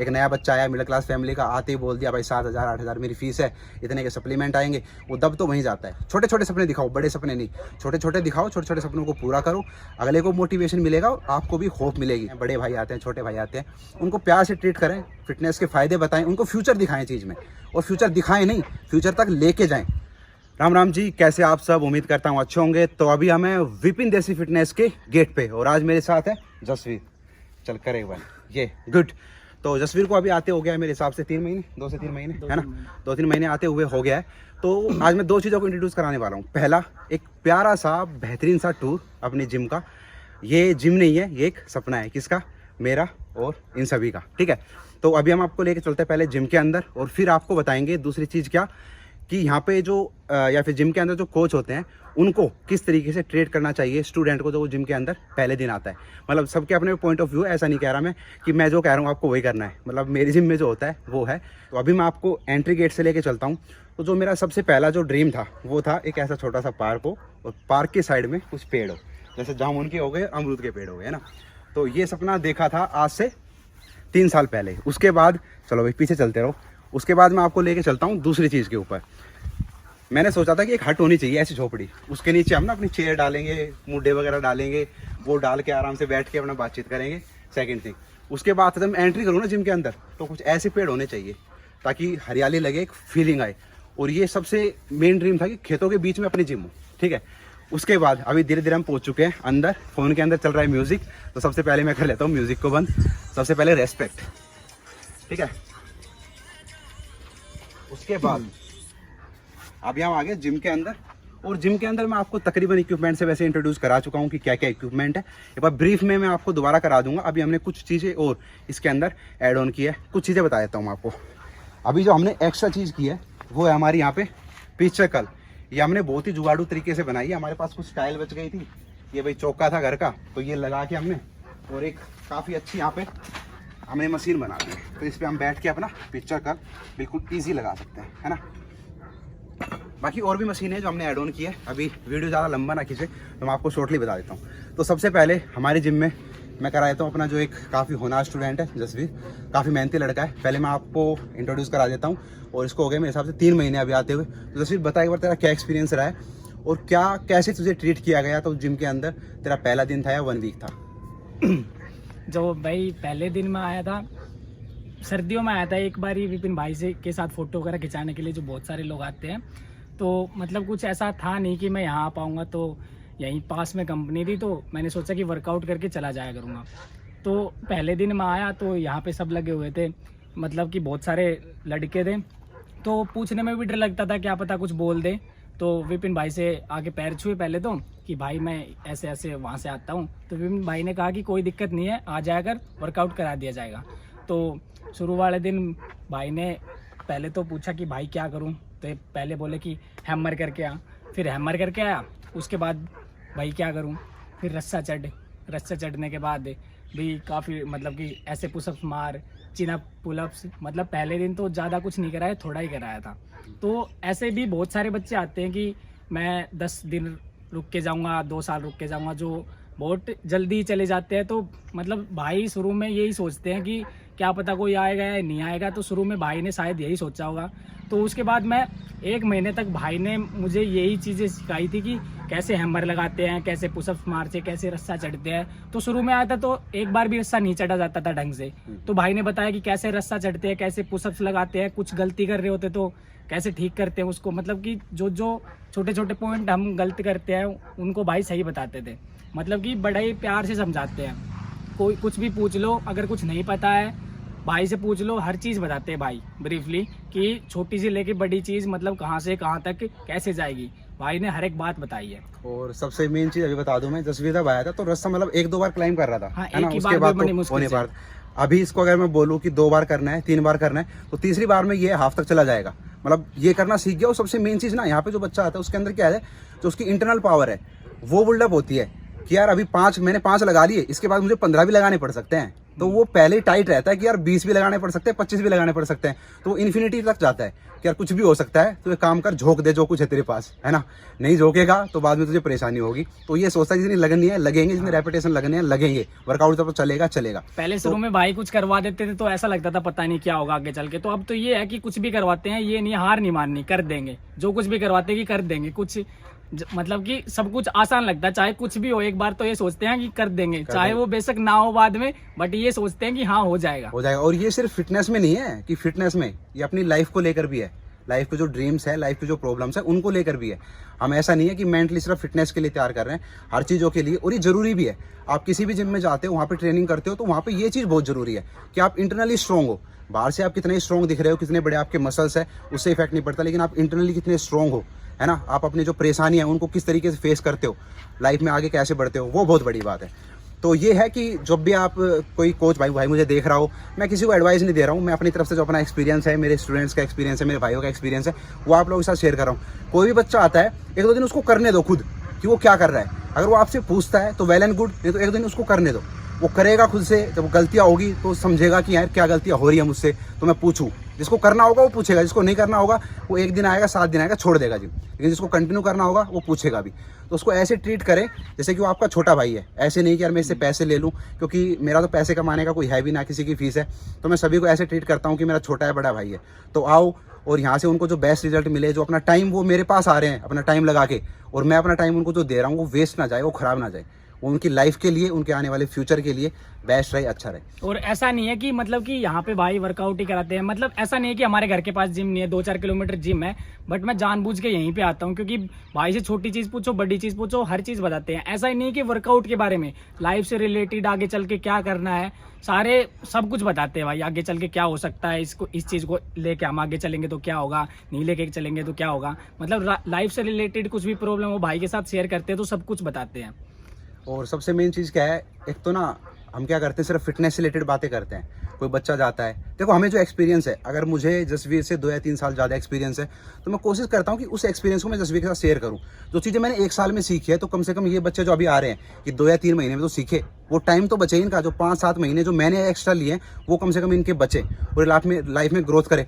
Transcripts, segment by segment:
एक नया बच्चा आया मिडिल क्लास फैमिली का, आते ही बोल दिया भाई 7,000 8,000 मेरी फीस है, इतने के सप्लीमेंट आएंगे, वो दब तो वहीं जाता है। छोटे छोटे सपने दिखाओ, बड़े सपने नहीं, छोटे छोटे दिखाओ, छोटे छोटे सपनों को पूरा करो, अगले को मोटिवेशन मिलेगा और आपको भी होप मिलेगी। बड़े भाई आते हैं, छोटे भाई आते हैं, उनको प्यार से ट्रीट करें, फिटनेस के फ़ायदे बताएं, उनको फ्यूचर दिखाएं चीज़ में, और फ्यूचर दिखाएं नहीं, फ्यूचर तक लेके जाएं। राम राम जी, कैसे आप सब? उम्मीद करता हूँ अच्छे होंगे। तो अभी हमें विपिन देसी फिटनेस के गेट पे, और आज मेरे साथ है जसवीर। चल कर एक बार ये गुड। तो जसवीर को अभी आते हो गया है मेरे हिसाब से 3 महीने, 2 से 3 महीने है ना, 2-3 महीने आते हुए हो गया है। तो आज मैं 2 चीज़ों को इंट्रोड्यूस कराने वाला हूँ। पहला, एक प्यारा सा बेहतरीन सा टूर अपनी जिम का। ये जिम नहीं है, ये एक सपना है। किसका? मेरा और इन सभी का। ठीक है, तो अभी हम आपको लेके चलते हैं पहले जिम के अंदर, और फिर आपको बताएंगे दूसरी चीज़ क्या, कि यहाँ पे जो या फिर जिम के अंदर जो कोच होते हैं उनको किस तरीके से ट्रेट करना चाहिए स्टूडेंट को, जो वो जिम के अंदर पहले दिन आता है। मतलब सबके अपने पॉइंट ऑफ व्यू, ऐसा नहीं कह रहा मैं कि मैं जो कह रहा हूँ आपको वही करना है, मतलब मेरी जिम में जो होता है वो है। तो अभी मैं आपको एंट्री गेट से लेके चलता हूँ। तो जो मेरा सबसे पहला जो ड्रीम था वो था एक ऐसा छोटा सा पार्क हो, और पार्क के साइड में कुछ पेड़ हो, जैसे जामुन के हो गए, अमरूद के पेड़ हो गए, है ना। तो ये सपना देखा था आज से 3 साल पहले। उसके बाद चलो भाई पीछे चलते रहो। उसके बाद मैं आपको लेके चलता हूँ दूसरी चीज़ के ऊपर। मैंने सोचा था कि एक हट होनी चाहिए ऐसी झोपड़ी, उसके नीचे हम ना अपनी चेयर डालेंगे, मुड्डे वगैरह डालेंगे, वो डाल के आराम से बैठ के अपना बातचीत करेंगे। सेकंड थिंग, उसके बाद जब मैं एंट्री करूँ ना जिम के अंदर, तो कुछ ऐसे पेड़ होने चाहिए ताकि हरियाली लगे, एक फीलिंग आए। और ये सबसे मेन ड्रीम था कि खेतों के बीच में अपनी जिम हो। ठीक है, उसके बाद अभी धीरे धीरे हम पहुँच चुके हैं अंदर। फ़ोन के अंदर चल रहा है म्यूज़िक, तो सबसे पहले मैं कर लेता हूँ म्यूज़िक को बंद। सबसे पहले रेस्पेक्ट, ठीक है। उसके बाद अभी हम आ गए जिम के अंदर, और जिम के अंदर मैं आपको तकरीबन इक्विपमेंट से वैसे इंट्रोड्यूस करा चुका हूँ कि क्या क्या इक्विपमेंट है। एक बार ब्रीफ में मैं आपको दोबारा करा दूंगा। अभी हमने कुछ चीज़ें और इसके अंदर ऐड ऑन की है, कुछ चीज़ें बता देता हूँ मैं आपको। अभी जो हमने एक्स्ट्रा चीज़ की है वो है हमारी यहाँ पे पिच सर्कल। ये हमने बहुत ही जुगाड़ू तरीके से बनाई है। हमारे पास कुछ टाइल बच गई थी, ये भाई चौका था घर का, तो ये लगा के हमने, और एक काफ़ी अच्छी यहाँ पे हमने मशीन बना दी है। तो इस पर हम बैठ के अपना पिच सर्कल बिल्कुल ईजी लगा सकते हैं, है ना। बाकी और भी मशीन है जो हमने ऐड ऑन की है। अभी वीडियो ज़्यादा लंबा ना खींचे तो मैं आपको शॉर्टली बता देता हूँ। तो सबसे पहले हमारे जिम में मैं करा देता हूँ अपना जो एक काफ़ी होनहार स्टूडेंट है जसवीर, काफ़ी मेहनती लड़का है। पहले मैं आपको इंट्रोड्यूस करा देता हूँ, और इसको हो गए मेरे हिसाब से 3 महीने अभी आते हुए। तो जसवीर बता एक बार तेरा क्या एक्सपीरियंस रहा है, और क्या कैसे तुझे ट्रीट किया गया तो जिम के अंदर? तेरा पहला दिन था या 1 वीक था? जो भाई पहले दिन में आया था, सर्दियों में आया था एक बार ही विपिन भाई से के साथ फ़ोटो वगैरह खिंचाने के लिए, जो बहुत सारे लोग आते हैं। तो मतलब कुछ ऐसा था नहीं कि मैं यहाँ आ पाऊँगा, तो यहीं पास में कंपनी थी, तो मैंने सोचा कि वर्कआउट करके चला जाया करूँगा। तो पहले दिन मैं आया तो यहाँ पे सब लगे हुए थे, मतलब कि बहुत सारे लड़के थे, तो पूछने में भी डर लगता था, क्या पता कुछ बोल दे। तो विपिन भाई से आके पैर छुए पहले तो, कि भाई मैं ऐसे ऐसे वहाँ से आता हूँ। तो विपिन भाई ने कहा कि कोई दिक्कत नहीं है, आ जाया कर, वर्कआउट करा दिया जाएगा। तो शुरू वाले दिन भाई ने पहले तो पूछा कि भाई क्या करूं, तो पहले बोले कि हैमर करके आ। फिर हैमर करके आया, उसके बाद भाई क्या करूं, फिर रस्सा चढ़ने के बाद भी काफ़ी, मतलब कि ऐसे पुशअप्स मार, चिनअप, पुलअप्स। मतलब पहले दिन तो ज़्यादा कुछ नहीं कराया, थोड़ा ही कराया था। तो ऐसे भी बहुत सारे बच्चे आते हैं कि मैं 10 दिन रुक के जाऊँगा, 2 साल रुक के जाऊँगा, जो बहुत जल्दी चले जाते हैं। तो मतलब भाई शुरू में यही सोचते हैं कि क्या पता कोई आएगा या नहीं आएगा, तो शुरू में भाई ने शायद यही सोचा होगा। तो उसके बाद मैं 1 महीने तक भाई ने मुझे यही चीज़ें सिखाई थी कि कैसे हैमर लगाते हैं, कैसे पुशअप्स मारते हैं, कैसे रस्सा चढ़ते हैं। तो शुरू में आया था तो एक बार भी रस्सा नहीं चढ़ा जाता था ढंग से, तो भाई ने बताया कि कैसे रस्सा चढ़ते हैं, कैसे पुशअप्स लगाते हैं, कुछ गलती कर रहे होते तो कैसे ठीक करते हैं उसको। मतलब कि जो छोटे छोटे पॉइंट हम गलत करते हैं उनको भाई सही बताते थे, मतलब कि बड़ा ही प्यार से समझाते हैं। कोई कुछ भी पूछ लो, अगर कुछ नहीं पता है भाई से पूछ लो, हर चीज़ बताते हैं भाई ब्रीफली, कि छोटी सी लेके बड़ी चीज़ मतलब कहाँ से कहाँ तक कैसे जाएगी, भाई ने हर एक बात बताई है। और सबसे मेन चीज़ अभी बता दूं, मैं जसवीर जब आया था तो रास्ता मतलब 1-2 बार क्लाइंब कर रहा था, हाँ, है ना। एक ही उसके बार बाद बड़ी मुश्किल से। अभी इसको अगर मैं बोलूँ कि 2 बार करना है, 3 बार करना है, तो तीसरी बार में ये हाफ तक चला जाएगा। मतलब ये करना सीख गया। और सबसे मेन चीज़ ना, यहाँ पे जो बच्चा आता है उसके अंदर क्या है, जो उसकी इंटरनल पावर है वो बिल्डअप होती है कि यार अभी मैंने 5 लगा लिए, इसके बाद मुझे 15 भी लगाने पड़ सकते हैं। तो वो पहले ही टाइट रहता है कि यार 20 भी लगाने पड़ सकते हैं, 25 भी लगाने पड़ सकते हैं, तो वो इन्फिनिटी तक जाता है कि यार कुछ भी हो सकता है, तो एक काम कर, झोंक दे जो कुछ है तेरे पास, है ना। नहीं झोंकेगा तो बाद में तुझे परेशानी होगी। तो ये सोचता है जितनी लगनी है लगेंगे, जितनी रेपुटेशन लगने हैं लगेंगे, वर्कआउट तो चलेगा चलेगा। पहले शुरू में भाई कुछ करवा देते थे तो ऐसा लगता था पता नहीं क्या होगा आगे चल के, तो अब तो ये है कि कुछ भी करवाते हैं, ये नहीं हार नहीं माननी, कर देंगे जो कुछ भी करवाते हैं कि कर देंगे। कुछ मतलब कि सब कुछ आसान लगता है, चाहे कुछ भी हो एक बार तो ये सोचते हैं कि कर देंगे, चाहे वो बेशक ना हो बाद में, बट ये सोचते हैं कि हाँ हो जाएगा। और ये सिर्फ फिटनेस में नहीं है कि फिटनेस में, ये अपनी लाइफ को लेकर भी है। लाइफ के जो ड्रीम्स है, लाइफ के जो प्रॉब्लम्स है, उनको लेकर भी है। हम ऐसा नहीं है कि मेंटली सिर्फ फिटनेस के लिए तैयार कर रहे हैं, हर चीज़ों के लिए, और ये जरूरी भी है। आप किसी भी जिम में जाते हो, वहाँ पे ट्रेनिंग करते हो, तो वहाँ पे ये चीज़ बहुत जरूरी है कि आप इंटरनली स्ट्रॉन्ग हो। बाहर से आप कितने स्ट्रॉन्ग दिख रहे हो, कितने बड़े आपके मसल्स है, उससे इफेक्ट नहीं पड़ता, लेकिन आप इंटरनली कितने स्ट्रॉन्ग हो, है ना। आप अपनी जो परेशानी है उनको किस तरीके से फेस करते हो, लाइफ में आगे कैसे बढ़ते हो, वो बहुत बड़ी बात है। तो ये है कि जब भी आप कोई कोच भाई मुझे देख रहा हो, मैं किसी को एडवाइस नहीं दे रहा हूँ, मैं अपनी तरफ से जो अपना एक्सपीरियंस है, मेरे स्टूडेंट्स का एक्सपीरियंस है, मेरे भाइयों का एक्सपीरियंस है, वो आप लोगों के साथ शेयर कर रहा हूँ। कोई भी बच्चा आता है, 1-2 दिन उसको करने दो खुद कि वो क्या कर रहा है। अगर वो आपसे पूछता है तो वेल एंड गुड, नहीं तो 1 दिन उसको करने दो, वो करेगा खुद से। जब गलतियाँ होगी तो समझेगा कि यार क्या गलतियाँ हो रही है मुझसे, तो मैं पूछूं। जिसको करना होगा वो पूछेगा, जिसको नहीं करना होगा वो 1 दिन आएगा, 7 दिन आएगा, छोड़ देगा जी। लेकिन जिसको कंटिन्यू करना होगा वो पूछेगा भी। तो उसको ऐसे ट्रीट करें जैसे कि वो आपका छोटा भाई है। ऐसे नहीं कि यार मैं इससे पैसे ले लूँ, क्योंकि मेरा तो पैसे कमाने का कोई है भी ना, किसी की फीस है। तो मैं सभी को ऐसे ट्रीट करता हूँ कि मेरा छोटा है, बड़ा भाई है। तो आओ और यहाँ से उनको जो बेस्ट रिजल्ट मिले, जो अपना टाइम वो मेरे पास आ रहे हैं अपना टाइम लगा के, और मैं अपना टाइम उनको जो दे रहा हूँ वो वेस्ट ना जाए, वो खराब ना जाए, वो उनकी लाइफ के लिए, उनके आने वाले फ्यूचर के लिए बेस्ट रहे, अच्छा रहे। और ऐसा नहीं है कि मतलब कि यहाँ पे भाई वर्कआउट ही कराते हैं, मतलब ऐसा नहीं है कि हमारे घर के पास जिम नहीं है, 2-4 किलोमीटर जिम है, बट मैं जानबूझ के यहीं पे आता हूँ, क्योंकि भाई से छोटी चीज पूछो, बड़ी चीज पूछो, हर चीज बताते हैं। ऐसा ही नहीं कि वर्कआउट के बारे में, लाइफ से रिलेटेड आगे चल के क्या करना है, सारे सब कुछ बताते हैं भाई। आगे चल के क्या हो सकता है, इसको इस चीज को लेके हम आगे चलेंगे तो क्या होगा, नहीं लेके चलेंगे तो क्या होगा, मतलब लाइफ से रिलेटेड कुछ भी प्रॉब्लम हो भाई के साथ शेयर करते हैं, तो सब कुछ बताते हैं। और सबसे मेन चीज़ क्या है, एक तो ना हम क्या करते हैं, सिर्फ फिटनेस से रिलेटेड बातें करते हैं। कोई बच्चा जाता है, देखो हमें जो एक्सपीरियंस है, अगर मुझे जसवीर से 2 या 3 साल ज़्यादा एक्सपीरियंस है, तो मैं कोशिश करता हूँ कि उस एक्सपीरियंस को मैं जसवीर के साथ शेयर करूँ। जो चीज़ें मैंने 1 साल में सीखी है, तो कम से कम ये बच्चे जो अभी आ रहे हैं कि 2 या 3 महीने में तो सीखे, वो टाइम तो बचे इनका। जो 5-7 महीने जो मैंने एक्स्ट्रा लिए हैं, वो कम से कम इनके बचे और लाइफ में ग्रोथ करे।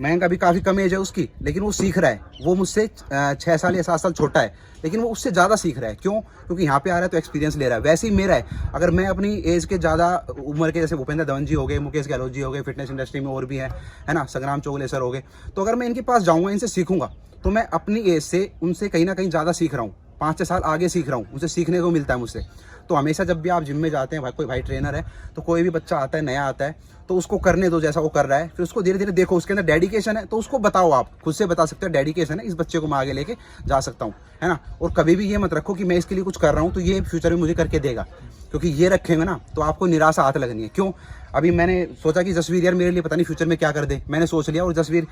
मयंक अभी काफ़ी कम एज है उसकी, लेकिन वो सीख रहा है। वो मुझसे 6 साल या 7 साल छोटा है, लेकिन वो उससे ज़्यादा सीख रहा है। क्यों? क्योंकि यहाँ पे आ रहा है तो एक्सपीरियंस ले रहा है। वैसे ही मेरा है, अगर मैं अपनी एज के ज़्यादा उम्र के, जैसे भूपेंद्र धवन जी हो गए, मुकेश गहलोत जी हो गए, फिटनेस इंडस्ट्री में और भी है ना, संग्राम चौगले सर हो गए, तो अगर मैं इनके पास जाऊँगा, इनसे सीखूंगा, तो मैं अपनी एज से उनसे कहीं ना कहीं ज़्यादा सीख रहा हूँ, 5-6 साल आगे सीख रहा हूँ, उनसे सीखने को मिलता है मुझसे। तो हमेशा जब भी आप जिम में जाते हैं, कोई भाई ट्रेनर है, तो कोई भी बच्चा आता है, नया आता है, तो उसको करने दो जैसा वो कर रहा है, फिर उसको धीरे धीरे देखो, उसके अंदर डेडिकेशन है तो उसको बताओ। आप खुद से बता सकते हो डेडिकेशन है, इस बच्चे को मैं आगे लेके जा सकता हूँ, है ना। और कभी भी ये मत रखो कि मैं इसके लिए कुछ कर रहा हूँ तो ये फ्यूचर में मुझे करके देगा, क्योंकि ये रखेंगे ना तो आपको निराशा हाथ लगनी है। क्यों? अभी मैंने सोचा कि जसवीर यार मेरे लिए पता नहीं फ्यूचर में क्या कर दे, मैंने सोच लिया, और जसवीर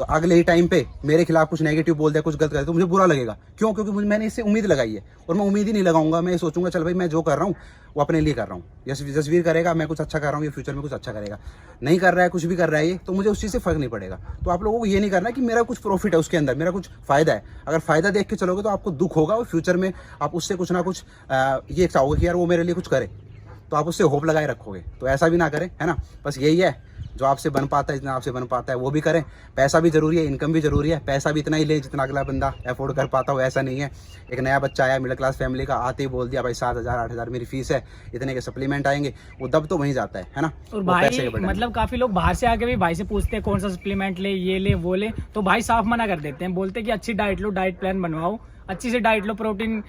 अगले ही टाइम पे मेरे खिलाफ कुछ नेगेटिव बोल दे, कुछ गलत कर दे, तो मुझे बुरा लगेगा। क्यों? क्योंकि मैंने इससे उम्मीद लगाई है, और मैं उम्मीद ही नहीं लगाऊंगा। मैं सोचूंगा चल भाई मैं जो कर रहा हूँ वो अपने लिए कर रहा हूँ, जसवीर करेगा, मैं कुछ अच्छा कर रहा हूँ, ये फ्यूचर में कुछ अच्छा करेगा। नहीं कर रहा है, कुछ भी कर रहा है ये, तो मुझे उस चीज़ से फर्क नहीं पड़ेगा। तो आप लोगों को ये नहीं करना कि मेरा कुछ प्रॉफिट है उसके अंदर, मेरा कुछ फ़ायदा है। अगर फ़ायदा देख के चलोगे तो आपको दुख होगा, और फ्यूचर में आप उससे कुछ ना कुछ ये चाहोगे कि यार वो मेरे लिए कुछ करे, तो आप उससे होप लगाए रखोगे। तो ऐसा भी ना करें, है ना। बस यही है, जो आपसे बन पाता है, जितना आपसे बन पाता है वो भी करें। पैसा भी जरूरी है, इनकम भी जरूरी है। पैसा भी इतना ही ले जितना अगला बंदा अफोर्ड कर पाता हो, ऐसा नहीं है। एक नया बच्चा आया मिडिल क्लास फैमिली का, आते ही बोल दिया भाई 7,000-8,000 मेरी फीस है, इतने के सप्लीमेंट आएंगे, वो दब तो वहीं जाता है ना। और भाई मतलब काफी लोग बाहर से आके भी भाई से पूछते हैं कौन सा सप्लीमेंट ले, ये ले वो ले, तो भाई साफ मना कर देते हैं, बोलते हैं कि अच्छी डाइट लो, डाइट प्लान बनवाओ, अच्छी से डाइट लो, प्रोटीन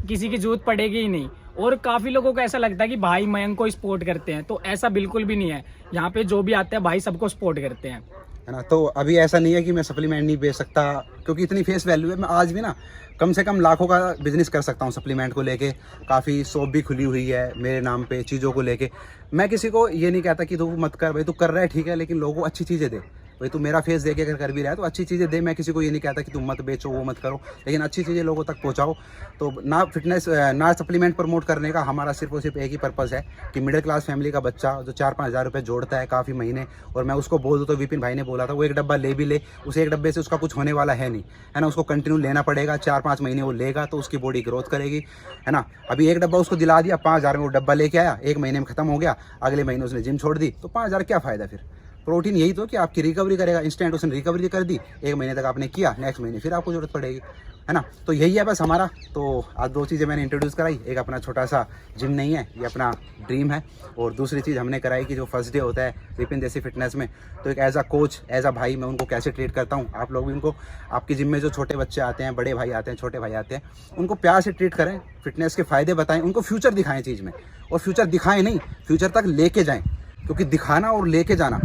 किसी की जरूरत पड़ेगी ही नहीं। और काफी लोगों को ऐसा लगता है कि भाई मयंक को सपोर्ट करते हैं, तो ऐसा बिल्कुल भी नहीं है। यहाँ पे जो भी आते हैं भाई सबको सपोर्ट करते हैं, है ना। तो अभी ऐसा नहीं है कि मैं सप्लीमेंट नहीं बेच सकता, क्योंकि इतनी फेस वैल्यू है। मैं आज भी ना कम से कम लाखों का बिजनेस कर सकता हूँ सप्लीमेंट को लेके। काफ़ी शॉप भी खुली हुई है मेरे नाम पे चीज़ों को लेके। मैं किसी को ये नहीं कहता कि तू मत कर भाई, तू कर रहा है ठीक है, लेकिन लोगों को अच्छी चीज़ें दे, भाई तू मेरा फेस देख के अगर कर भी रहा है तो अच्छी चीज़ें दे। मैं किसी को ये नहीं कहता कि तुम मत बेचो वो मत करो, लेकिन अच्छी चीज़ें लोगों तक पहुँचाओ। तो ना फिटनेस ना सप्लीमेंट प्रमोट करने का हमारा सिर्फ और सिर्फ एक ही पर्पज़ है कि मिडिल क्लास फैमिली का बच्चा जो 4-5 हज़ार रुपये जोड़ता है काफ़ी महीने, और मैं उसको बोल दूँ तो विपिन भाई ने बोला था वो एक डब्बा ले भी ले, उस एक डब्बे से उसका कुछ होने वाला है नहीं, है ना। उसको कंटिन्यू लेना पड़ेगा, 4-5 महीने वो लेगा तो उसकी बॉडी ग्रोथ करेगी, है ना। अभी एक डब्बा उसको दिला दिया, 5 हज़ार में वो डब्बा लेके आया, एक महीने में खत्म हो गया, अगले महीने उसने जिम छोड़ दी, तो 5 हज़ार क्या फ़ायदा फिर। प्रोटीन यही तो कि आपकी रिकवरी करेगा, इंस्टेंट उसने रिकवरी कर दी, एक महीने तक आपने किया, नेक्स्ट महीने फिर आपको जरूरत पड़ेगी, है ना। तो यही है बस हमारा। तो आज 2 चीज़ें मैंने इंट्रोड्यूस कराई, एक अपना छोटा सा जिम नहीं है, ये अपना ड्रीम है, और दूसरी चीज़ हमने कराई कि जो फर्स्ट डे होता है विपिन देसी फिटनेस में, तो एक as a coach, as a भाई मैं उनको कैसे ट्रीट करता हूँ। आप लोग भी उनको, आपकी जिम में जो छोटे बच्चे आते हैं, बड़े भाई आते हैं, छोटे भाई आते हैं, उनको प्यार से ट्रीट करें, फिटनेस के फ़ायदे बताएं, उनको फ्यूचर दिखाएं चीज़ में, और फ्यूचर दिखाएं नहीं, फ्यूचर तक लेके जाएं। क्योंकि दिखाना और लेके जाना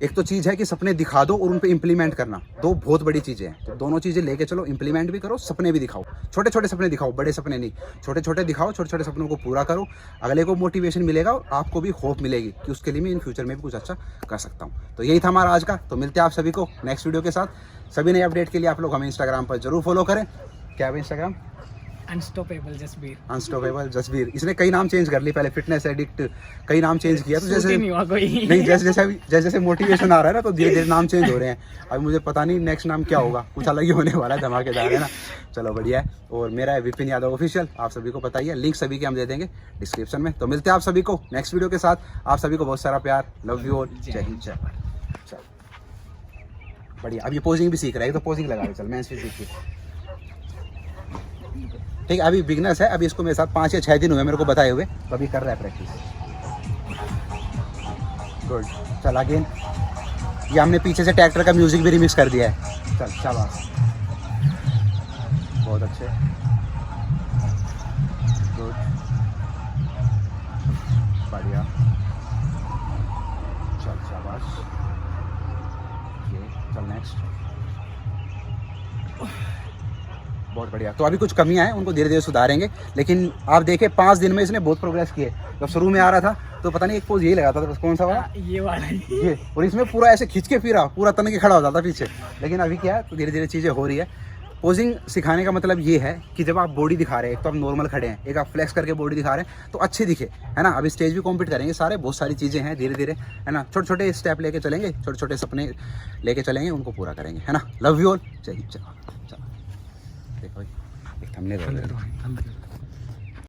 एक तो चीज़ है कि सपने दिखा दो और उन पे इम्प्लीमेंट करना, 2 बहुत बड़ी चीज़ें हैं। तो दोनों चीज़ें लेके चलो, इम्प्लीमेंट भी करो, सपने भी दिखाओ। छोटे छोटे सपने दिखाओ, बड़े सपने नहीं, छोटे छोटे दिखाओ, छोटे छोटे सपनों को पूरा करो। अगले को मोटिवेशन मिलेगा और आपको भी होप मिलेगी कि उसके लिए मैं इन फ्यूचर में भी कुछ अच्छा कर सकता हूँ। तो यही था हमारा आज का। तो मिलते हैं आप सभी को नेक्स्ट वीडियो के साथ। सभी नए अपडेट के लिए आप लोग हमें इंस्टाग्राम पर जरूर फॉलो करें। क्या है Instagram? Unstoppable Jasbir. Unstoppable Jasbir. इसने कई नाम चेंज कर ली, पहले फिटनेस एडिक्ट कई नाम चेंज किया, तो जैसे नहीं हुआ कोई। नहीं, जैसे जैसे मोटिवेशन आ रहा है ना, तो धीरे धीरे नाम चेंज हो रहे हैं। अभी मुझे पता नहीं नेक्स्ट नाम क्या होगा, कुछ अलग ही होने वाला है, धमाकेदार है ना। चलो बढ़िया है। और मेरा है विपिन यादव ऑफिशियल, आप सभी को पता ही है, लिंक सभी के हम दे देंगे डिस्क्रिप्शन में। तो मिलते हैं आप सभी को नेक्स्ट वीडियो के साथ। आप सभी को बहुत सारा प्यार, लव यू ऑल, जय हिंद, जय भारत। चलो बढ़िया। अब ये पोजिंग भी सीख रहा है, तो पोजिंग लगा दो, चल मैं इससे सीखी। ठीक है, अभी बिगनर्स है, अभी इसको मेरे साथ 5 या 6 दिन हुए मेरे को बताए हुए, तो अभी कर रहा है प्रैक्टिस। गुड, चल अगेन। ये हमने पीछे से ट्रैक्टर का म्यूजिक भी रिमिक्स कर दिया है। चल शाबाश, बहुत अच्छे, गुड, बढ़िया, चल शाबाश, ये चल नेक्स्ट, बहुत बढ़िया। तो अभी कुछ कमियां हैं, उनको धीरे धीरे सुधारेंगे, लेकिन आप देखें 5 दिन में इसने बहुत प्रोग्रेस की है। जब शुरू में आ रहा था तो पता नहीं एक पोज यही लगाता था, कौन सा वाला? ये वाला ये, और इसमें पूरा ऐसे खींच के फिरा, पूरा तन के खड़ा हो जाता पीछे। लेकिन अभी क्या है, तो धीरे धीरे चीज़ें हो रही है। पोजिंग सिखाने का मतलब ये है कि जब आप बॉडी दिखा रहे हैं, एक तो आप नॉर्मल खड़े हैं, एक आप फ्लेक्स करके बॉडी दिखा रहे हैं, तो अच्छे दिखे, है ना। अभी स्टेज भी कॉम्पीट करेंगे सारे, बहुत सारी चीज़ें हैं, धीरे धीरे, है ना। छोटे छोटे स्टेप लेके चलेंगे, छोटे छोटे सपने लेके चलेंगे, उनको पूरा करेंगे, है ना। लव यू ऑल, जय हिंद, जय भारत। चलो देखो एक थंबनेल